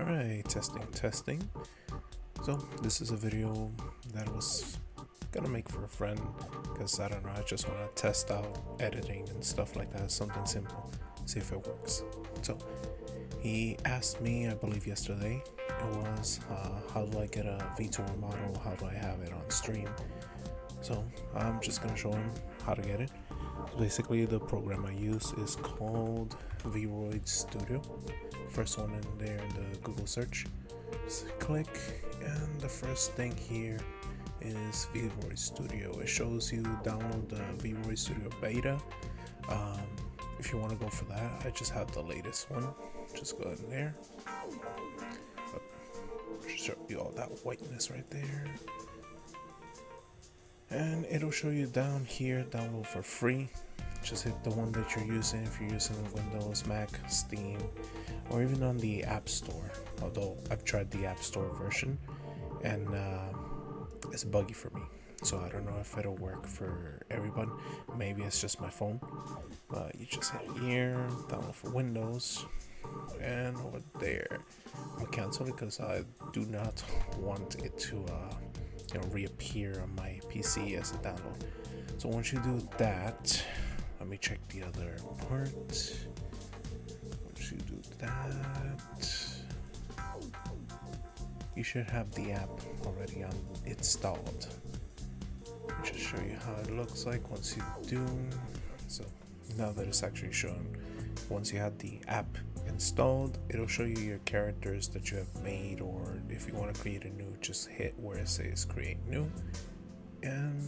Alright, testing. So this is a video that I was gonna make for a friend because I don't know, I just want to test out editing and stuff like that, something simple, see if it works. So he asked me, I believe yesterday, it was how do I get a vtuber model, how do I have it on stream. So I'm just gonna show him how to get it. So basically the program I use is called Vroid Studio. First one in there in the Google search, just click, and the first thing here is Vroid Studio. It shows you download the Vroid Studio beta. If you want to go for that, I just have the latest one. Just go in there. Just show you all that whiteness right there, and it'll show you down here download for free. Just hit the one that you're using, if you're using Windows, Mac, Steam, or even on the App Store. Although I've tried the App Store version and it's buggy for me, so I don't know if it'll work for everyone. Maybe it's just my phone. But you just hit here, download for Windows, and over there I'll cancel it because I do not want it to reappear on my PC as a download. So once you do that, let me check the other part. Once you do that, you should have the app already installed. I'll just show you how it looks like once you do. So now that it's actually shown, once you have the app installed, it'll show you your characters that you have made, or if you want to create a new, just hit where it says create new, and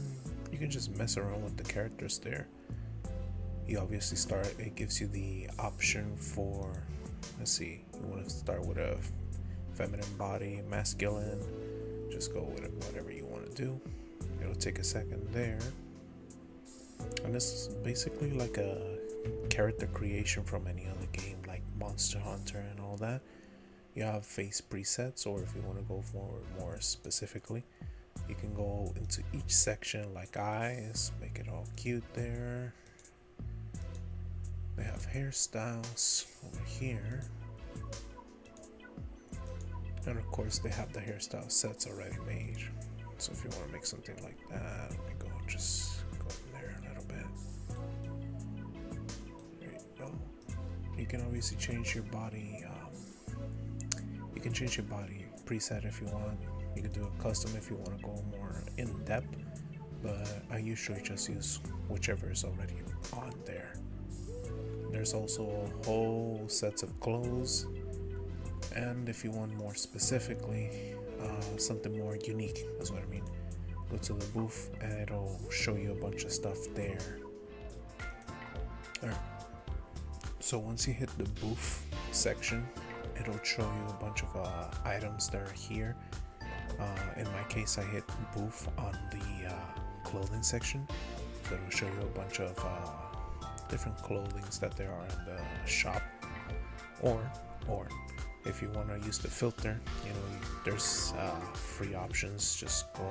you can just mess around with the characters there. You obviously start, it gives you the option for, let's see, you want to start with a feminine body, masculine, just go with it, whatever you want to do. It'll take a second there, and this is basically like a character creation from any other game like Monster Hunter and all that. You have face presets, or if you want to go for more specifically, you can go into each section, like eyes, make it all cute there. They have hairstyles over here, and of course they have the hairstyle sets already made. So if you want to make something like that, let me go, just go in there a little bit. There you go. You can obviously change your body. You can change your body preset if you want. You can do a custom if you want to go more in depth, but I usually just use whichever is already on there. There's also a whole sets of clothes, and if you want more specifically, something more unique is what I mean, go to the booth and it'll show you a bunch of stuff there. Alright, so once you hit the booth section, it'll show you a bunch of items that are here. In my case, I hit booth on the clothing section, so it'll show you a bunch of different clothings that there are in the shop. Or if you want to use the filter, there's free options. Just go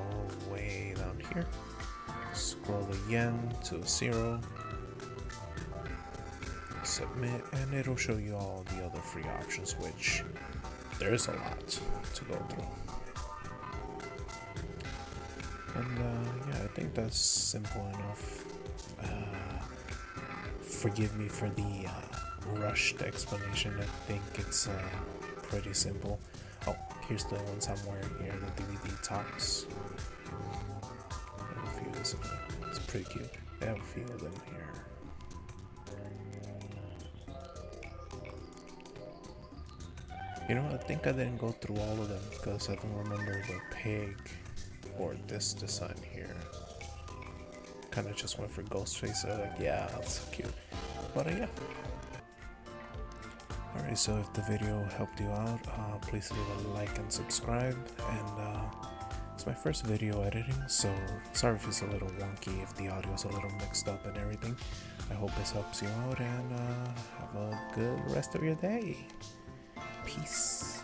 way down here, scroll again to 0, submit, and it'll show you all the other free options, which there's a lot to go through. And yeah, I think that's simple enough. Forgive me for the rushed explanation. I think it's pretty simple. Oh, here's the ones I'm wearing here, the DVD tops. I have a few of them. It's pretty cute. I have a few of them here. I think I didn't go through all of them because I don't remember the pig or this design here. Kind of just went for Ghostface. So like, yeah, that's so cute. But yeah. Alright, so if the video helped you out, please leave a like and subscribe. And it's my first video editing, so sorry if it's a little wonky, if the audio is a little mixed up and everything. I hope this helps you out, and have a good rest of your day. Peace.